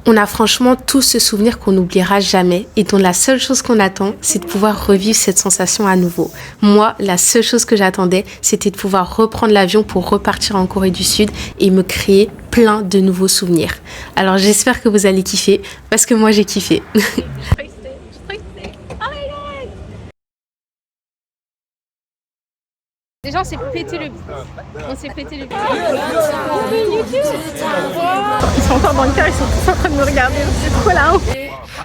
On a franchement tous ce souvenir qu'on n'oubliera jamais et dont la seule chose qu'on attend, c'est de pouvoir revivre cette sensation à nouveau. Moi, la seule chose que j'attendais, c'était de pouvoir reprendre l'avion pour repartir en Corée du Sud et me créer plein de nouveaux souvenirs. Alors j'espère que vous allez kiffer, parce que moi j'ai kiffé. Déjà, on s'est pété le... On s'est pété le... Ils sont encore dans le cœur, ils sont tous en train de me regarder. C'est trop là.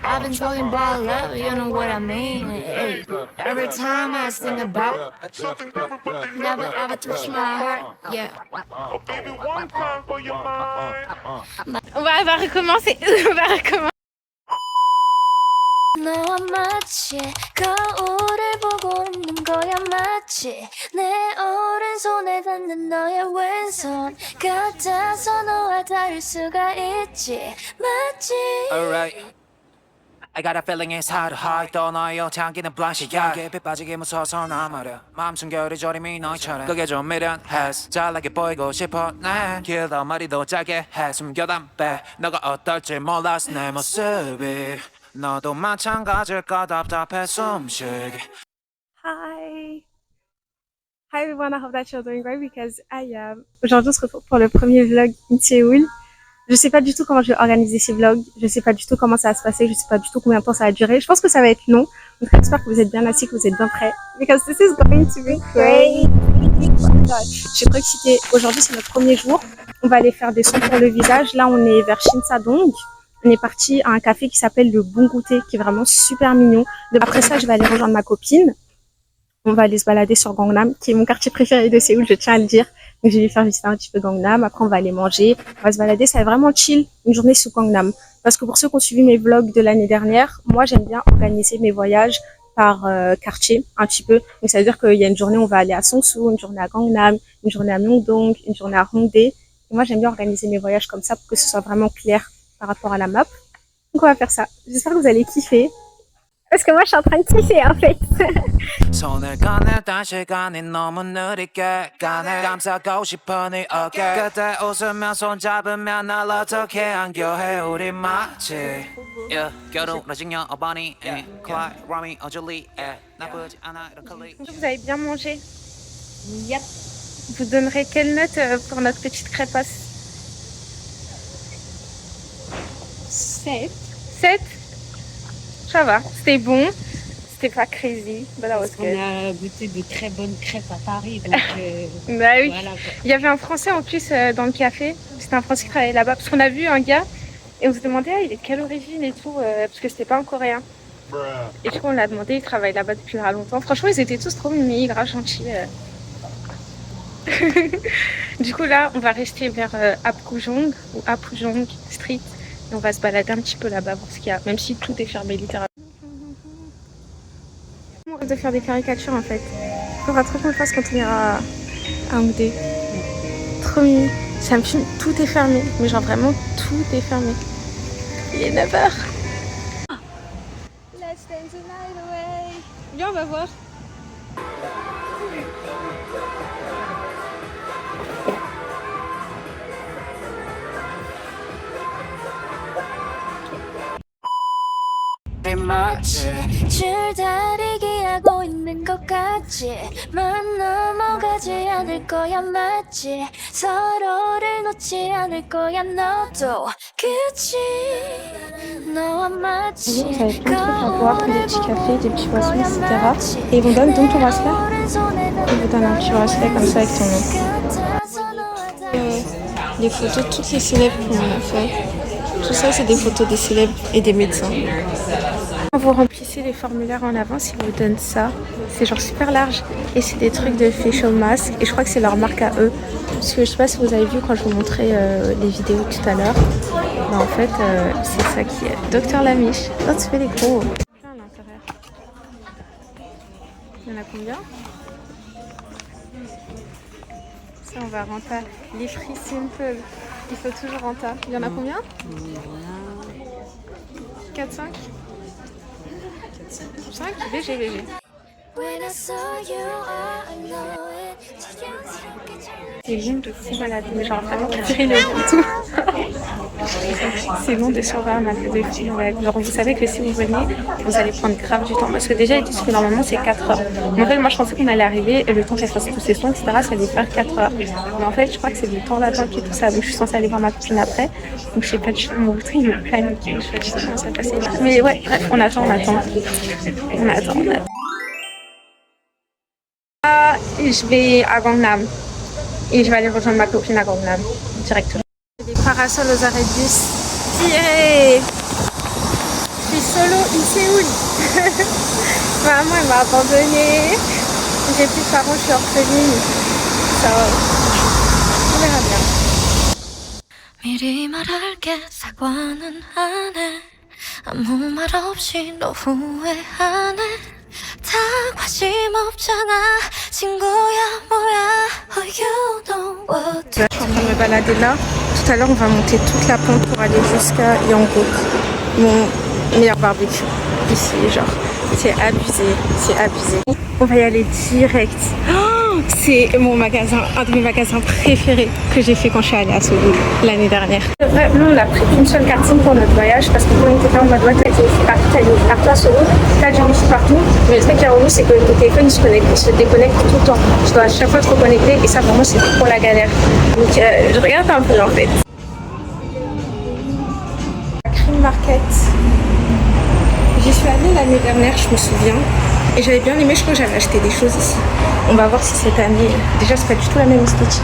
I've been talking about love, you know what I mean. Hey, every time I sing about, never ever touch my heart. Yeah. On va recommencer. On va recommencer. 너와 마치 거울을 보고 있는 거야 마치 내 오른손에 닿는 너의 왼손 같아서 너와 다를 수가 있지 맞지 Alright I got a feeling it's hard to hide 또 너의 향기는 블라시야 깊이 빠지기 무서워서 나 말야 마음 숨결이 저림이 너희처럼 그게 좀 미련했어 잘나게 보이고 싶어 난 길던 머리도 짧게 해 숨겨담 빼 너가 어떨지 몰랐어 내 모습이 너도 마찬가지일까 답답해 숨쉬기 Hi. Hi everyone, I hope that you're doing great because aujourd'hui on se retrouve pour le premier vlog in Séoul. Je sais pas du tout comment je vais organiser ces vlogs, je sais pas du tout comment ça va se passer, je sais pas du tout combien de temps ça va durer. Je pense que ça va être long, donc j'espère que vous êtes bien assis, que vous êtes bien prêts. Because this is going to be great. Je suis trop excitée. Aujourd'hui c'est notre premier jour. On va aller faire des soins pour le visage. Là on est vers Shinsadong. On est parti à un café qui s'appelle le Bon Goûter, qui est vraiment super mignon. Après ça, je vais aller rejoindre ma copine. On va aller se balader sur Gangnam, qui est mon quartier préféré de Séoul, je tiens à le dire. Donc, je vais lui faire visiter un petit peu Gangnam. Après, on va aller manger, on va se balader. Ça va être vraiment chill, une journée sous Gangnam. Parce que pour ceux qui ont suivi mes vlogs de l'année dernière, moi, j'aime bien organiser mes voyages par quartier, un petit peu. Donc, ça veut dire qu'il y a une journée, on va aller à Songsu, une journée à Gangnam, une journée à Myeongdong, une journée à Hongdae. Et moi, j'aime bien organiser mes voyages comme ça pour que ce soit vraiment clair par rapport à la map. Donc on va faire ça. J'espère que vous allez kiffer. Parce que moi je suis en train de kiffer en fait. 손을 꺼냈던 시간이 너무 느리게 가네 감싸고 싶어 네 어깨 그때 웃으며 손잡으면 날 어떻게 안겨해 우리 마치 yeah, 결혼하신 여어머니 클라이 라미 어줄리 나쁘지 않아 이렇게 Vous avez bien mangé? Yep. Vous donnerez quelle note pour notre petite crépasse? 7. 7? Ça va, c'était bon, c'était pas crazy, but that was good. On a goûté de très bonnes crêpes à Paris, donc bah oui. Voilà. Il y avait un Français en plus dans le café, c'était un Français qui travaillait là-bas, parce qu'on a vu un gars et on se demandait il est de quelle origine et tout, parce que c'était pas un Coréen. Et du coup on l'a demandé, il travaille là-bas depuis longtemps. Franchement ils étaient tous trop mignons, grave gentils. Du coup là on va rester vers Apgujeong ou Apgujeong Street. Et on va se balader un petit peu là-bas, voir ce qu'il y a, même si tout est fermé littéralement. On rêve de faire des caricatures en fait. Il faudra trop qu'on le fasse quand on ira à Hongdae. Trop mignon. Ça me fume, tout est fermé. Mais genre vraiment tout est fermé. Il est 9h. Let's dance the night away. Viens, on va voir. 마치 줄다리기 하고 있는 것 같지 만 넘어가지 않을 거야 맞지 서로를 놓지 않을 거야 너도 그치 너와 마치 Vous avez plein de trucs à boire, des petits cafés, des petits boissons, etc. Et ils vous donnent donc ton bracelet. Ils vous donnent un petit bracelet comme ça avec ton nom. Les photos de toutes les célèbres qu'on a fait. Tout ça, c'est des photos des célèbres et des médecins. Quand vous remplissez les formulaires en avance, ils vous donnent ça. C'est genre super large. Et c'est des trucs de facial mask. Et je crois que c'est leur marque à eux. Parce que je sais pas si vous avez vu quand je vous montrais les vidéos tout à l'heure. Bah, en fait, c'est ça qui est. Docteur Lamiche. That's really cool. Plein à l'intérieur. Il y en a combien? Ça, on va renta. Les fruits simple. Il faut toujours renta. Il y en a combien? 4, 5 5 léger, léger. C'est une de fou malade, mais genre vraiment tiré le tout. C'est long de surveiller un magasin de films. Ouais. Genre, vous savez que si vous venez, vous allez prendre grave du temps. Parce que déjà, ils disent que normalement, c'est 4 heures. Mais en fait, moi, je pensais qu'on allait arriver et le temps qu'elle fasse tous ses sons, etc., ça allait faire 4 heures. Mais en fait, je crois que c'est du temps d'attente et tout ça. Donc, je suis censée aller voir ma copine après. Donc, je sais pas du tout. Mon routine me panique. Je sais pas du tout comment ça va passer. Mais ouais, bref, on attend. On attend. Et je vais à Gangnam. Et je vais aller rejoindre ma copine à Gangnam directement. Des parasols aux arrêts de bus. Tiré. Je suis solo in Séoul. Maman elle m'a abandonnée. J'ai plus de parents, je suis orpheline. Ça va. On verra bien. 미리 말할게 사과는 안 해 아무 말 없이 너 후회하네 다 관심 없잖아 친구야 뭐야 Oh you know what Je suis en train de me balader là. Tout à l'heure, on va monter toute la pente pour aller jusqu'à Yangguk, mon meilleur barbecue. Ici, genre, c'est abusé. On va y aller direct. Oh, c'est mon magasin, un de mes magasins préférés que j'ai fait quand je suis allée à Séoul l'année dernière. Vrai, nous, on a pris une seule carte SIM pour notre voyage parce que quand on était là en mode ouais, t'as du wifi partout à Séoul, t'as du wifi partout. Mais le truc qui est relou, c'est que le téléphone il se déconnecte tout le temps. Je dois à chaque fois te reconnecter et ça, pour moi, c'est trop la galère. Donc, je regarde un peu en fait. La Cream Market. J'y suis allée l'année dernière, je me souviens. Et j'avais bien aimé, je crois que j'avais acheté des choses ici. On va voir si cette année... Déjà, c'est pas du tout la même esthétique.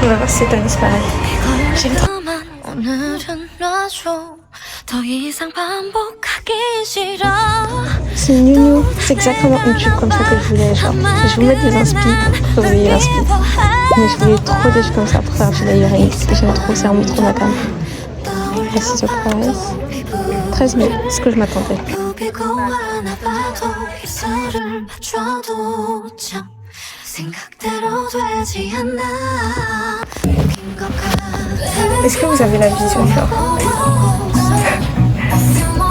On va voir si cette année c'est pareil. C'est Nunu, c'est exactement une tube comme ça que je voulais. Genre, je vous mettre des inspi pour que vous ayez l'inspi. Mais je voulais trop des choses comme ça pour faire des earrings. J'aime trop, c'est vraiment trop ma cam. Merci surprise. 13 000, c'est ce que je m'attendais. Est-ce que vous avez la vision genre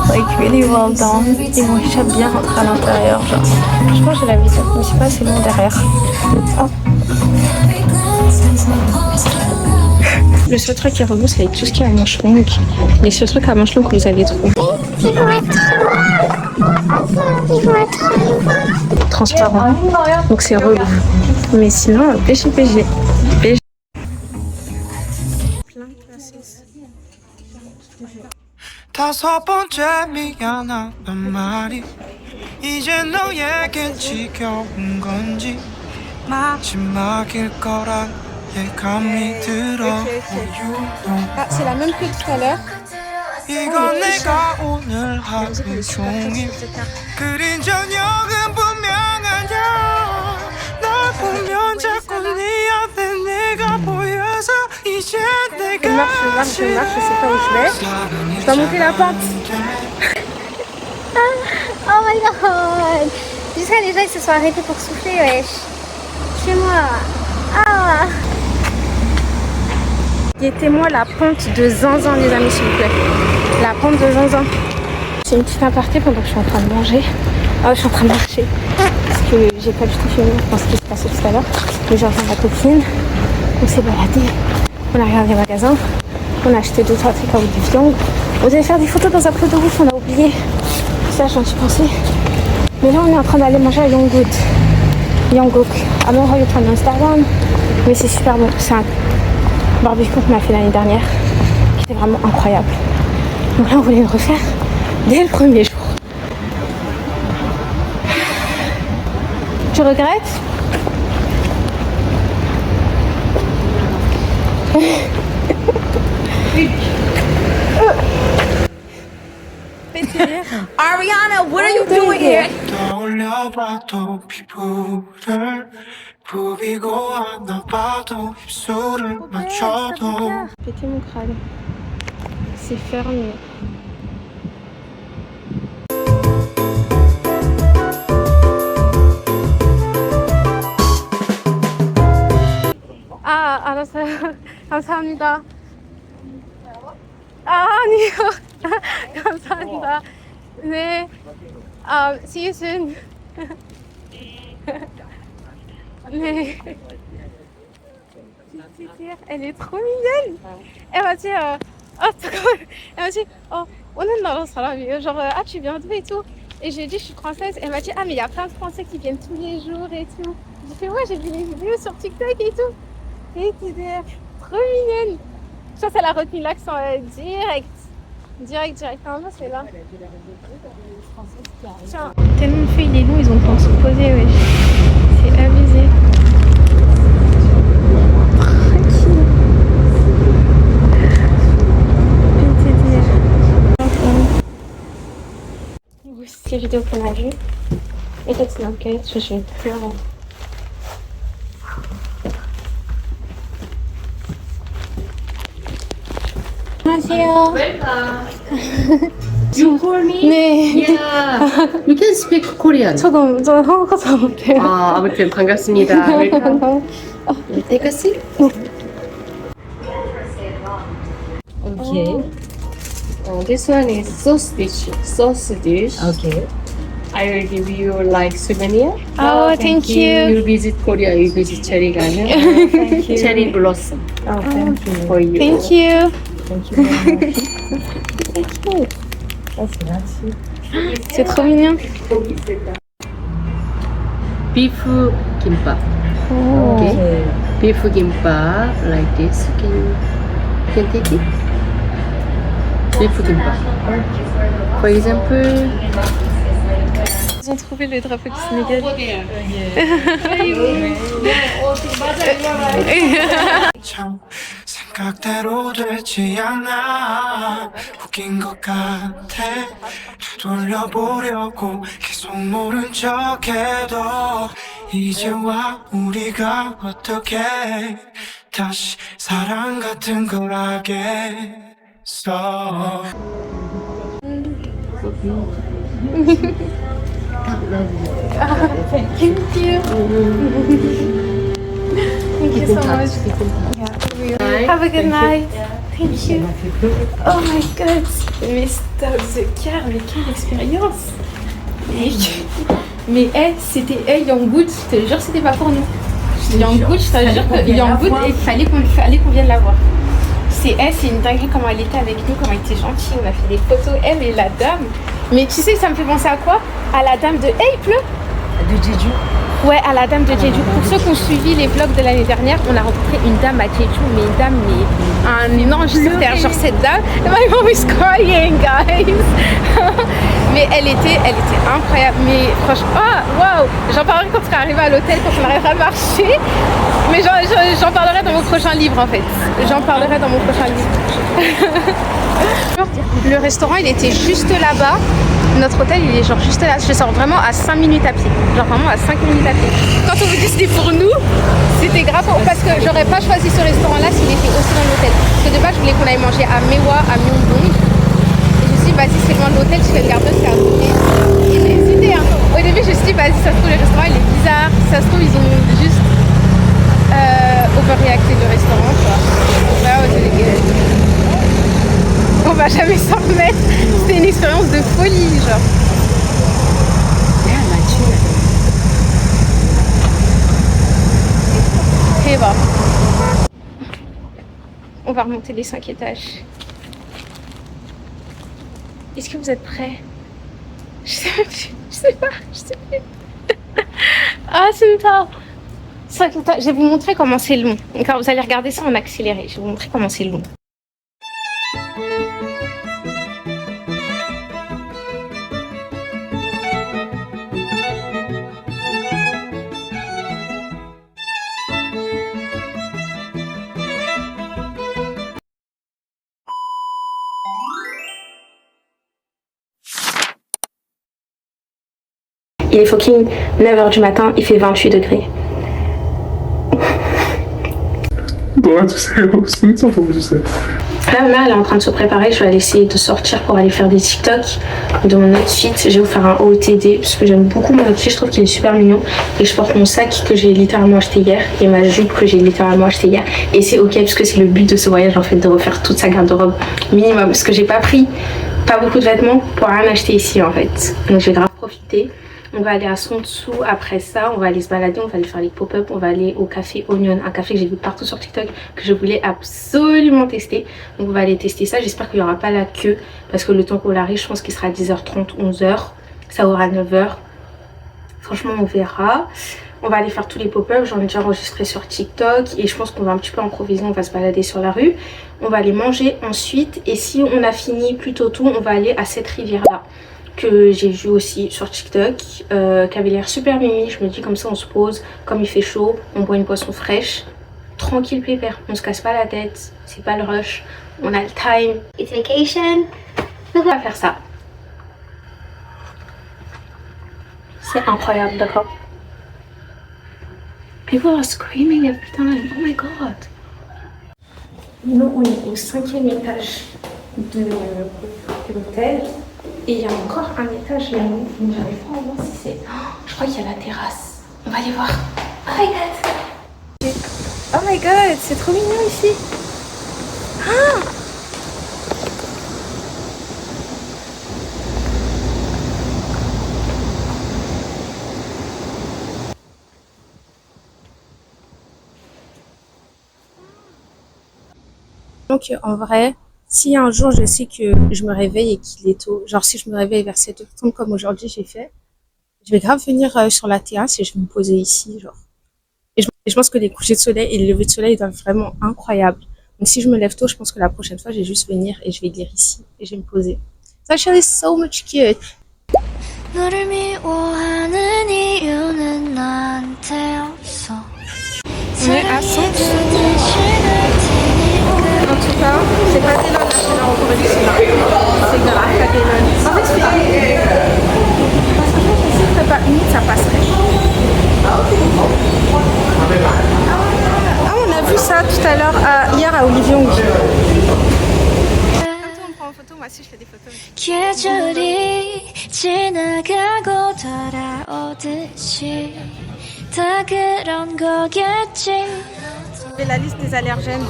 like really well done. Et mon hijab bien rentré à l'intérieur genre. Franchement j'ai la vision, mais c'est pas assez long derrière. Oh. Le seul truc qui est relou, c'est avec tout ce qui est à manches longues. Les seuls trucs à manches longues que vous avez trop. Ils vont être transparents. Donc c'est relou. Mais sinon, PG. 다섯 번째 미안하단 말이 이제 너에겐 지겨운 건지 마지막일 거란 예감이 들어 Ah, c'est la même que tout à l'heure. 이건 내가 오늘 하루 종일 그린 저녁은 분명하냐 널 보면 자꾸 네 앞에 내가 보여서 이제 내가 Je marche, je sais pas où je vais. Je dois monter la pente. Oh my god! Jusqu'à les gens ils se sont arrêtés pour souffler, wesh. Chez moi. Ah! Guettez-moi la pente de zinzin, les amis, s'il vous plaît. La pente de zinzin. C'est une petite aparté pendant que je suis en train de manger. Je suis en train de marcher. Parce que j'ai pas du tout filmé dans ce qui s'est passé tout à l'heure. Mais j'ai rejoint ma copine. On s'est baladé. On a regardé les magasins. On a acheté 2-3 trucs à eau de viande. On devait faire des photos dans un pot de ouf, on a oublié. Ça, j'en suis pensé. Mais là, on est en train d'aller manger à Yangguk. À mon royaume sur Instagram. Mais c'est super bon. C'est un barbecue qu'on a fait l'année dernière. C'était vraiment incroyable. Donc là, on voulait le refaire dès le premier jour. Tu regrettes? Ariana, what are you doing here? 떠올려봐도 피부를 부비고 하나 봐도 입술을 맞춰도 Péter mon crâne. C'est fermé. 알았어요. 감사합니다. 아니요. 감사합니다. 네. See you soon. 네. Elle est trop mignonne. Elle m'a dit oh, trop cool. Elle m'a dit, oh, on est dans l'Australie, genre, ah, tu viens d'où et tout. Et j'ai dit, je suis française. Elle m'a dit, ah, mais il y a plein de Français qui viennent tous les jours et tout. J'ai fait, ouais, j'ai vu les vidéos sur TikTok et tout. Et c'était trop mignonne. Je pense qu'elle a retenu l'accent direct. Direct. Ah, non, c'est là. Tiens, tellement de feuilles, il est long, ils ont le temps de se poser, ouais. C'est abusé. Voici les vidéos qu'on a vues. Et ça, c'est l'enquête, je suis plus avant. 안녕하세요. You call me? 네. Yeah. You can speak Korean. 저는 한국어 잘 못해요. 아, 아무튼 반갑습니다. Welcome. Take a seat. Okay. This one is sauce dish. Okay. I will give you like souvenir. Oh, thank you. You visit Korea, you visit Cherry Garden. Thank you. Cherry blossom. Oh, thank you. For you. Thank you. Thank you very much. C'est trop mignon. Beef kimbap. Oh. Okay. Beef kimbap like this. Can take it. Beef kimbap. For example. Ils ont trouvé le drapeau du Sénégal. 참 생각대로 되지 않아 웃긴 것 같아 돌려보려고 계속 모른 척해도 이제와 우리가 어떻게 다시 사랑 같은 걸 하겠어. Thank you. Thank you so much. Yeah. Have a good night. Thank you. Oh my god. Mais stop the car, mais quelle expérience. Mais c'était Yanggood, je te jure c'était pas pour nous. Yanggood, je te jure que Yanggood, il fallait qu'on vienne la voir. C'est une dinguerie comment elle était avec nous, comment elle était gentille, on a fait des photos, elle et la dame. Mais tu sais, ça me fait penser à quoi? À la dame de... Hey, il pleut! De Jeju. Ouais, à la dame de Jeju. Pour ceux qui ont suivi les vlogs de l'année dernière, on a rencontré une dame à Jeju, mais une dame, un ange sur terre. Genre cette dame, my mom is crying, guys. Mais elle était incroyable. Mais franchement, oh, waouh! J'en parlerai quand on sera arrivé à l'hôtel, quand on arrêtera de marcher. Mais j'en parlerai dans mon prochain livre en fait. J'en parlerai dans mon prochain livre. Le restaurant il était juste là-bas. Notre hôtel il est genre juste là. Je sors vraiment à 5 minutes à pied. Genre vraiment à 5 minutes à pied. Quand on vous dit c'était pour nous, c'était grave parce que j'aurais pas choisi ce restaurant là s'il était aussi dans l'hôtel. Parce que de base je voulais qu'on aille manger à Mewa, à Myeongdong. Et je me suis dit vas-y c'est loin de l'hôtel, je fais le garde car et j'ai hésité hein. Au début je me suis dit vas-y ça se trouve le restaurant il est bizarre. Ça se trouve ils ont juste overreacté le restaurant quoi. On va jamais s'en remettre. C'était une expérience de folie genre. Et bon. On va remonter les 5 étages. Est-ce que vous êtes prêts? Je sais pas. Ah c'est tard. Je vais vous montrer comment c'est long. Quand vous allez regarder ça en accéléré, je vais vous montrer comment c'est long. Il est fucking 9h du matin, il fait 28 degrés. 도와주세요. 진짜 도와주세요. Là, ma mère elle est en train de se préparer. Je vais aller essayer de sortir pour aller faire des TikTok de mon outfit. Je vais vous faire un OOTD parce que j'aime beaucoup mon outfit. Je trouve qu'il est super mignon. Et je porte mon sac que j'ai littéralement acheté hier et ma jupe que j'ai littéralement acheté hier. Et c'est ok parce que c'est le but de ce voyage en fait, de refaire toute sa garde-robe minimum. Parce que j'ai pas pris pas beaucoup de vêtements pour rien acheter ici en fait. Donc je vais grave profiter. On va aller à Son Dessous. Après ça, on va aller se balader, on va aller faire les pop-up, on va aller au café Onion, un café que j'ai vu partout sur TikTok que je voulais absolument tester. Donc on va aller tester ça. J'espère qu'il n'y aura pas la queue parce que le temps qu'on arrive, je pense qu'il sera à 10h30, 11h. Ça aura 9h. Franchement, on verra. On va aller faire tous les pop-up. J'en ai déjà enregistré sur TikTok et je pense qu'on va un petit peu improviser. On va se balader sur la rue. On va aller manger ensuite. Et si on a fini plutôt tôt, on va aller à cette rivière-là que j'ai vu aussi sur TikTok, qui avait l'air super mimi. Je me dis comme ça on se pose, comme il fait chaud, on boit une boisson fraîche, tranquille pépère, on se casse pas la tête, c'est pas le rush, on a le time. It's vacation. On va faire ça. C'est incroyable, d'accord? People are screaming every time, oh my god. Nous on est au 5e étage de l'hôtel. Et il y a encore un étage là-haut, mais j'arrive pas à voir si c'est... Oh, je crois qu'il y a la terrasse. On va aller voir. Oh my god! Oh my god, c'est trop mignon ici. Ah! Donc en vrai, si un jour je sais que je me réveille et qu'il est tôt, genre si je me réveille vers 7h30 comme aujourd'hui j'ai fait, je vais grave venir sur la terrasse et je vais me poser ici, genre. Et je pense que les couchers de soleil et les levées de soleil doivent être vraiment incroyables. Donc si je me lève tôt, je pense que la prochaine fois, je vais juste venir et je vais lire ici et je vais me poser. It's actually so much cute. 너를 미워하는 이유는 나한테 없어. On est à Son Dessous. En tout cas, c'est pas Delon National en Corée du Sud. C'est de l'Arcadénon. En fait, c'est... Parce que je sais que pas limite, ça passerait. Ah, on a vu ça tout à l'heure, hier à Olivier Ongi. Quand on prend en photo, moi aussi je fais des photos. 계절이 지나가고 돌아오듯이 다 그런 거겠지. Et la liste des allergènes.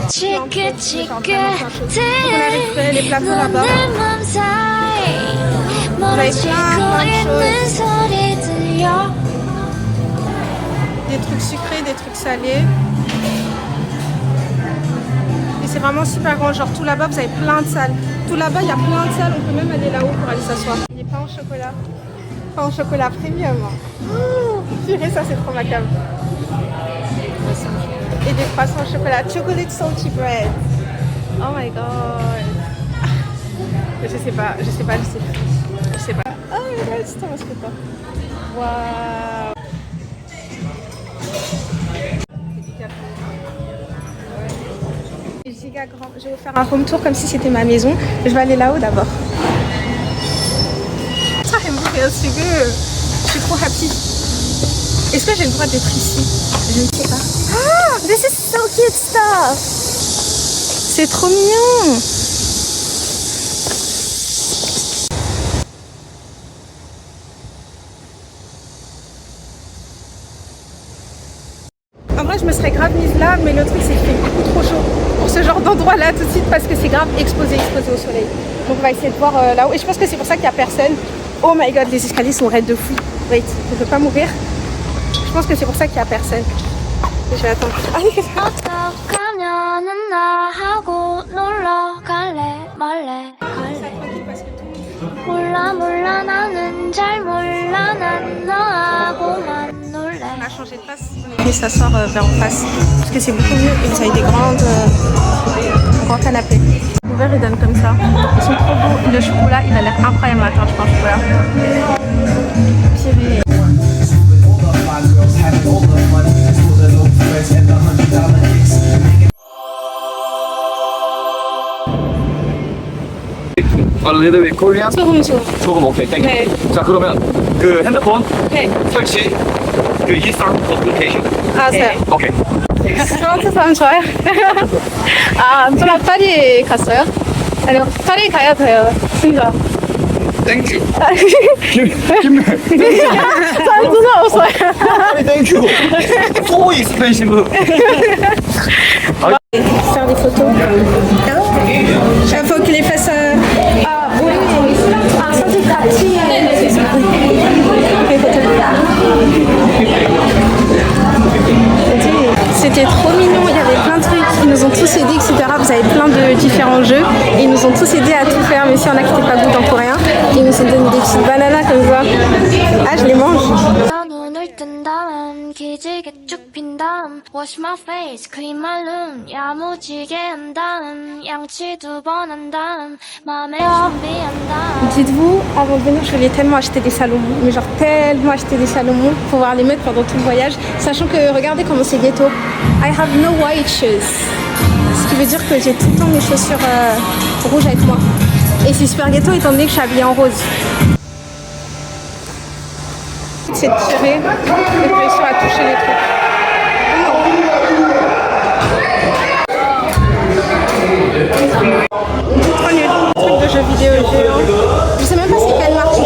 지긋지긋해 Les plateaux là-bas. 너내 맘 사이 멀어지고 있는 소리 들려. Des trucs sucrés, des trucs salés. Et c'est vraiment super grand. Genre tout là-bas, vous avez plein de salles. Tout là-bas, il y a plein de salles. On peut même aller là-haut pour aller s'asseoir. Les pains au chocolat. Pain au chocolat premium. Purée, ça c'est trop macabre. Et des croissants au chocolat. Chocolate salty bread. Oh my god. Je sais pas. Oh my god, c'est trop mascotte. Waouh. Giga grand. Je vais vous faire un home tour comme si c'était ma maison. Je vais aller là-haut d'abord. Ça fait mourir ce que je suis trop happy. Est-ce que j'ai le droit d'être ici? Je ne sais pas. Ah, this is so cute stuff. C'est trop mignon. En vrai, je me serais grave mise là, mais le truc c'est qu'il fait beaucoup trop chaud pour ce genre d'endroit là tout de suite parce que c'est grave exposé au soleil. Donc on va essayer de voir là-haut. Et je pense que c'est pour ça qu'il n'y a personne. Oh my god, les escaliers sont raides de fou. Wait, je ne veux pas mourir. Je pense que c'est pour ça qu'il n'y a personne. Je vais attendre. 어떡하면은 나하고 놀러 갈래 말래 몰라 나는 잘 몰라 난 너하고만 놀래. On a changé de place. On est venu s'asseoir vers en face parce que c'est beaucoup mieux et vous avez des grands canapés. Les verres ils donnent comme ça. Ils sont trop beaux. Le chocolat il a l'air incroyable. Attends, je prends le chocolat. Purée. 레드웨이 코리안? 소금 오케이 땡큐. 자 그러면 그 핸드폰 설치 그 일상 어플리케이션 네. 오케이. 프랑스 사람 좋아요? 아, 좀 파리 갔어요? 아니요, 파리 가야 돼요. 진짜. 땡큐. 김 잘 누가 없어요. 땡큐. 소 익스펜시브. Faire des photos. Il faut qu'il les fasse. Ah oui. Ah, ça c'est parti. ont tous aidés, etc. Vous avez plein de différents jeux. Et ils nous ont tous aidés à tout faire, même s'il y en a qui n'étaient pas good en coréen. Ils nous ont donné des petites bananas comme ça. Ah, je les mange. 눈을 뜬 다음 기지개 쭉 핀 다음 Wash my face clean my room 야무지게 한 다음 양치 2번 한 다음 맘에 준비한 다음. Dites-vous, avant de venir, je voulais tellement acheter des salomons, mais genre tellement acheter des salomons pour pouvoir les mettre pendant tout le voyage, sachant que regardez comment c'est ghetto. I have no white shoes, ce qui veut dire que j'ai tout le temps mes chaussures rouges avec moi. Et c'est super ghetto étant donné que je suis habillée en rose. C'est de tirer et de réussir à toucher les trucs. Trop nul, truc de jeux vidéo géant. Je sais même pas c'est quelle marque.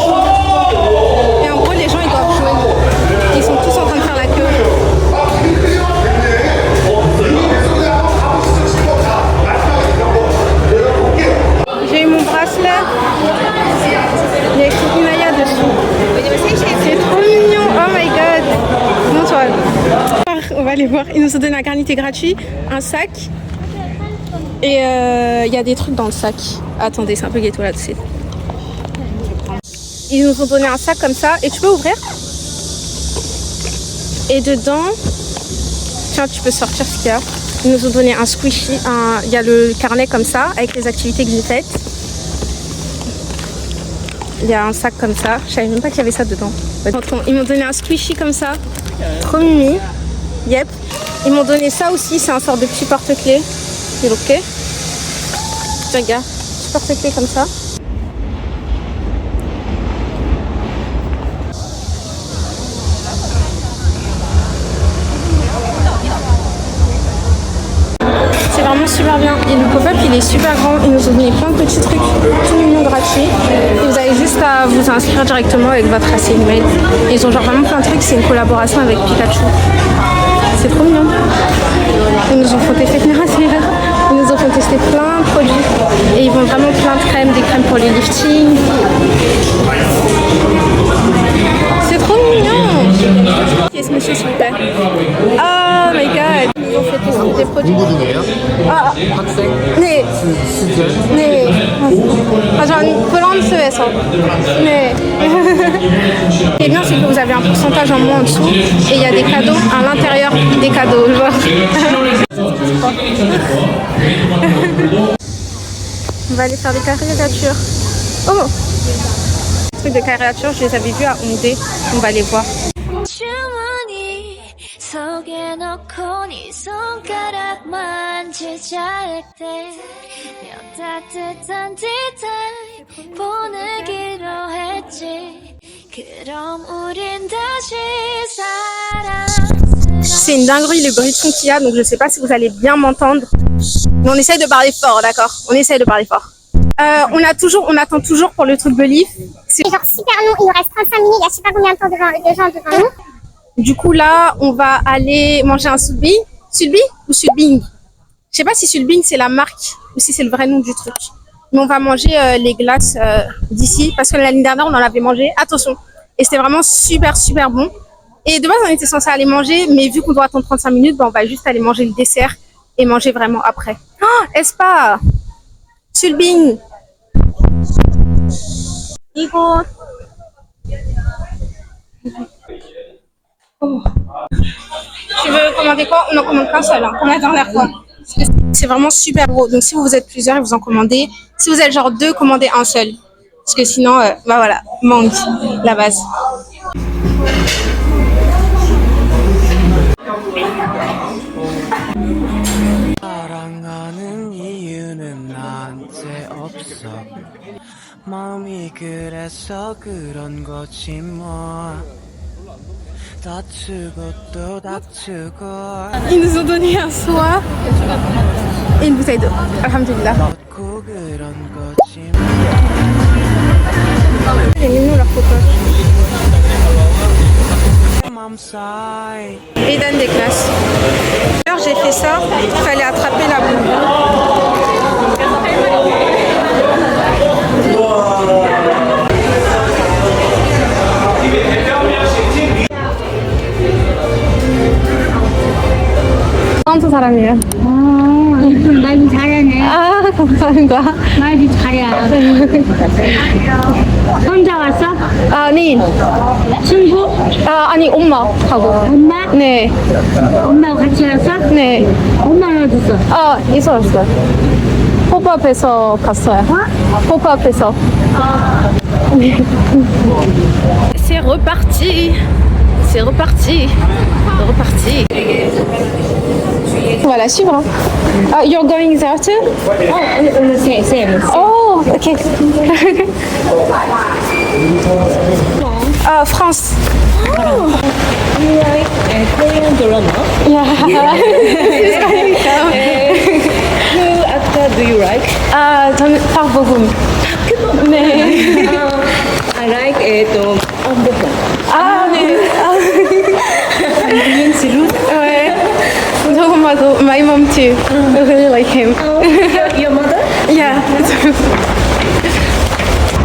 Et en gros les gens ils doivent jouer. Ils sont tous en train de faire la queue. J'ai eu mon bracelet. Il y a écrit Inaya dessus. C'est trop mignon. Oh my god. Montre-toi. On va aller voir. Ils nous ont donné un carnet gratuit, un sac. Et il y a des trucs dans le sac. Attendez, c'est un peu ghetto là-dessus. Ils nous ont donné un sac comme ça. Et tu peux ouvrir. Et dedans, tiens, tu peux sortir ce qu'il y a. Ils nous ont donné un squishy. Il y a le carnet comme ça, avec les activités que j'ai faites. Il y a un sac comme ça. Je savais même pas qu'il y avait ça dedans. Ils m'ont donné un squishy comme ça. Trop mimi. Yep. Ils m'ont donné ça aussi. C'est un sort de petit porte-clés. Ok. Regarde, je porte les clés comme ça. C'est vraiment super bien. Et le pop-up il est super grand. Ils nous ont donné plein de petits trucs, tout mignon gratuits. Et vous avez juste à vous inscrire directement avec votre adresse email. Ils ont genre vraiment plein de trucs. C'est une collaboration avec Pikachu. C'est trop mignon. Ils nous ont fait tester Ils nous ont fait tester plein de produits. Et ils vendent vraiment plein de crèmes, des crèmes pour les liftings. C'est trop mignon. Qui est ce monsieur s'il vous plaît? Oh my god. Ils nous ont fait tester des produits. Ah, 네. 네. 전 프랑스에서. 네. Ce qui est bien, c'est que vous avez un pourcentage en moins en dessous et il y a des cadeaux à l'intérieur des cadeaux. Genre. On va aller faire des caricatures. Oh! Les trucs de caricature, je les avais vus à Hongdae. On va les voir. 속에 넣고 네 손가락 만지자 할 때 따뜻한 디테일 보내기로 했지 그럼 우린 다시 사랑. C'est une dinguerie le bruit de son qu'il y a, donc je sais pas si vous allez bien m'entendre. Mais on essaye de parler fort, d'accord? On essaye de parler fort. On attend toujours pour le truc de Leaf. C'est genre super long, il nous reste 35 minutes, il y a je sais pas combien de temps de gens devant nous. Du coup là, on va aller manger un sulbi. Sulbi ou sulbing? Je sais pas si sulbing c'est la marque ou si c'est le vrai nom du truc. Mais on va manger les glaces d'ici parce que l'année dernière on en avait mangé. Attention. Et c'était vraiment super super bon. Et de base on était censé aller manger, mais vu qu'on doit attendre 35 minutes, on va juste aller manger le dessert et manger vraiment après. Oh, Espa! Sulbing! 이거 Oh. Tu veux commander quoi? On en commande qu'un seul, hein, comme la dernière fois. C'est vraiment super gros. Donc si vous êtes plusieurs et vous en commandez, si vous êtes genre deux, commandez un seul. Parce que sinon, bah voilà, manque la base. 사랑하는 이유는 나한테 없어 마음이 그래서 그런 거지 뭐 다투고 또 다투고 Ils nous ont donné un soir et une bouteille d'eau. Alhamdulillah. 걷고 그런 거지 Et nous leur popote. 맘사이 Et ils donnent des classes. Alors j'ai fait ça, il fallait attraper la boule. 사람이에요. 하는 거야? 말이 잘해. 혼자 왔어? 아니, 친구? 아니 엄마하고. 엄마? 네, 엄마하고 같이 왔어? 네. 엄마는 어딨어? 있었어요. 호프 앞에서 갔어요. 호프 앞에서. C'est reparti. C'est reparti. Reparti. On va la suivre. Hein. You're going there too? Same. Oh, ok. France. Korean drama. Yeah. Who actor do you like? 저는 Park Bo-gum. 네. I like Ambeon. 네. Ouais. Donc, my mom too. I really like him. Your mother? Yeah.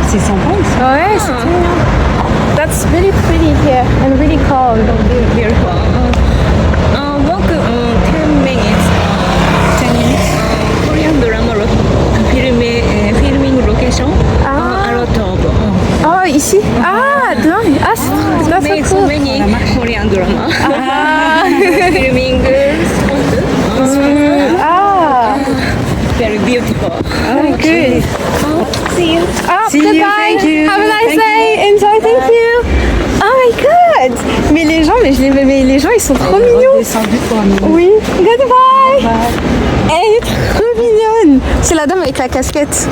C'est sympa ici. Ouais, c'est trop bien. That's really pretty here and really calm. Beautiful. Walk 10 minutes. 10 minutes. Korean drama filming location. A lot of. Oh, ici? Dingue. C'est Made trop so cool. many Korean drama. Filming very beautiful. Good. See you. Goodbye. thank you. Have a nice Thank day. Enjoy, thank you. Oh my god. Mais les gens, les gens, ils sont trop mignons. Oui. Goodbye. Elle est trop mignonne. C'est la dame avec la casquette.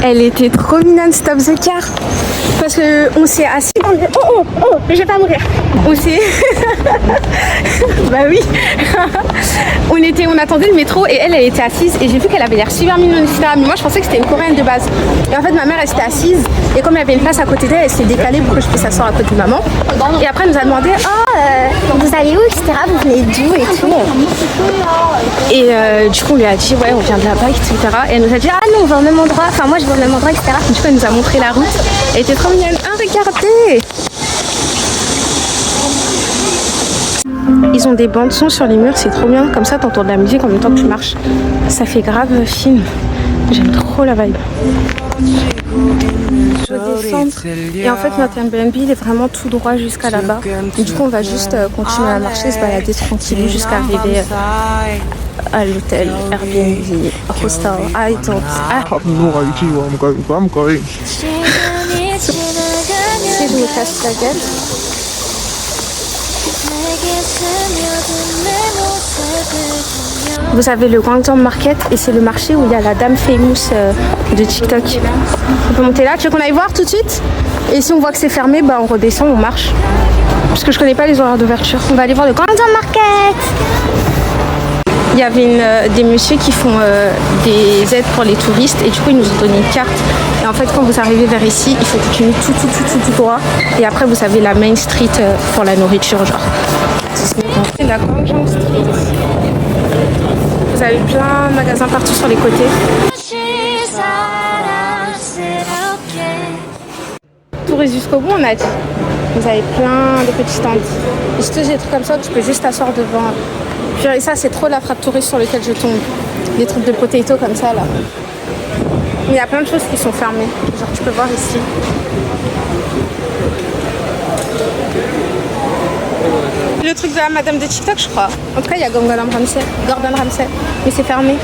Elle était trop mignonne, stop the car. Parce que on s'est assis. Oh, je vais pas mourir. On s'est. Bah oui. On attendait le métro et elle était assise et j'ai vu qu'elle avait l'air super mignonne, etc. Mais moi je pensais que c'était une coréenne de base. Et en fait ma mère elle s'était assise et comme il y avait une place à côté d'elle, elle s'est décalée pour que je puisse s'asseoir à côté de maman. Et après elle nous a demandé vous allez où, etc. Vous venez d'où et tout. Et du coup on lui a dit ouais on vient de là-bas, etc. Et elle nous a dit non on va au même endroit, enfin moi je vais au même endroit, etc. Du coup elle nous a montré la route. Elle était trop mignonne. Regardez. Ils ont des bandes son sur les murs, c'est trop bien. Comme ça, t'entends de la musique en même temps que tu marches. Ça fait grave film. J'aime trop la vibe. Je vais descendre. Et en fait, notre Airbnb, il est vraiment tout droit jusqu'à là-bas. Et du coup, on va juste continuer à marcher, se balader tranquillement jusqu'à arriver à l'hôtel Airbnb, hostel. I don't. Si je me casse la gueule. Vous avez le Gwangjang Market et c'est le marché où il y a la dame famous de TikTok. On peut monter là. Tu veux qu'on aille voir tout de suite? Et si on voit que c'est fermé, bah on redescend, on marche. Parce que je connais pas les horaires d'ouverture. On va aller voir le Gwangjang Market. Il y avait des messieurs qui font des aides pour les touristes et du coup ils nous ont donné une carte. Et en fait quand vous arrivez vers ici, il faut continuer tout droit. Et après vous avez la Main Street pour la nourriture genre. C'est la Gwangjang Street. Vous avez plein de magasins partout sur les côtés. Touriste jusqu'au bout on a dit. Vous avez plein de petits stands. Et surtout des trucs comme ça, tu peux juste t'asseoir devant. Et ça c'est trop la frappe touriste sur laquelle je tombe. Des trucs de potato comme ça là. Mais il y a plein de choses qui sont fermées. Genre tu peux voir ici. Le truc de la madame de TikTok je crois. En tout cas il y a Gordon Ramsay. Mais c'est fermé.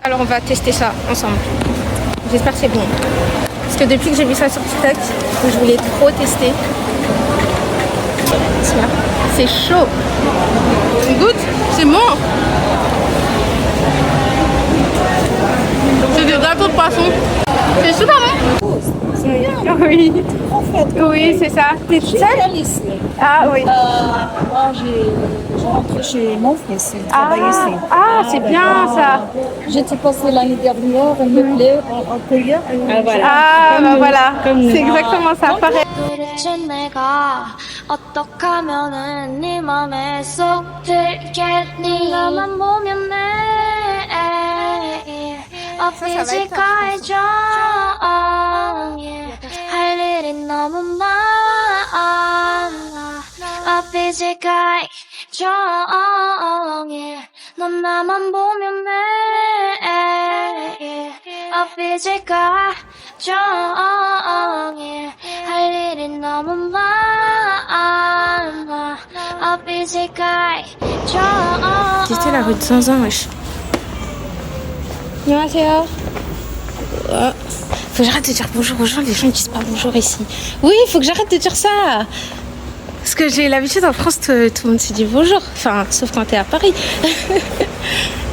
Alors on va tester ça ensemble. J'espère que c'est bon. Parce que depuis que j'ai vu ça sur TikTok, je voulais trop tester. C'est chaud. Goûte, c'est bon. C'est des gâteaux de poisson. C'est super bon. Oui. Oui, c'est ça. T'es toute seule? Ah oui. Moi, j'ai rentré chez mon fils, il travaille ici. Ah, c'est bien ça. J'étais passée l'année dernière, il me plaît, en cueillir. Ah, bah voilà. C'est exactement ça. Pareil. 도대체 내가 어떻게 하면은 네 맘에 쏙 들겠니 너만 보면 내 엎이지가 해줘 할 일이 너무 많아 앞이지가 정해 넌 나만 보면 돼 앞이지가 정해 할 일이 너무 많아 앞이지가 정해 C'était la rue de Saint-Zin, wesh. 안녕하세요. Faut que j'arrête de dire bonjour aux gens, les gens ils disent pas bonjour ici. Oui, faut que j'arrête de dire ça. Parce que j'ai l'habitude en France, tout le monde se dit bonjour. Enfin, sauf quand t'es à Paris.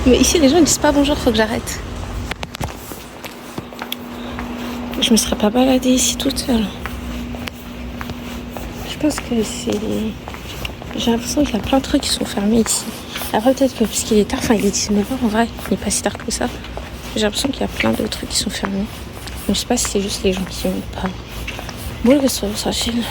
Mais ici, les gens ils disent pas bonjour, faut que j'arrête. Je me serais pas baladée ici toute seule. Je pense que c'est... J'ai l'impression qu'il y a plein de trucs qui sont fermés ici. Après, peut-être que parce qu'il est tard, enfin il est 19h en vrai, il n'est pas si tard que ça. J'ai l'impression qu'il y a plein de trucs qui sont fermés. Mais je sais pas si c'est juste les gens qui n'aiment pas. Bon, le restaurant, ça file.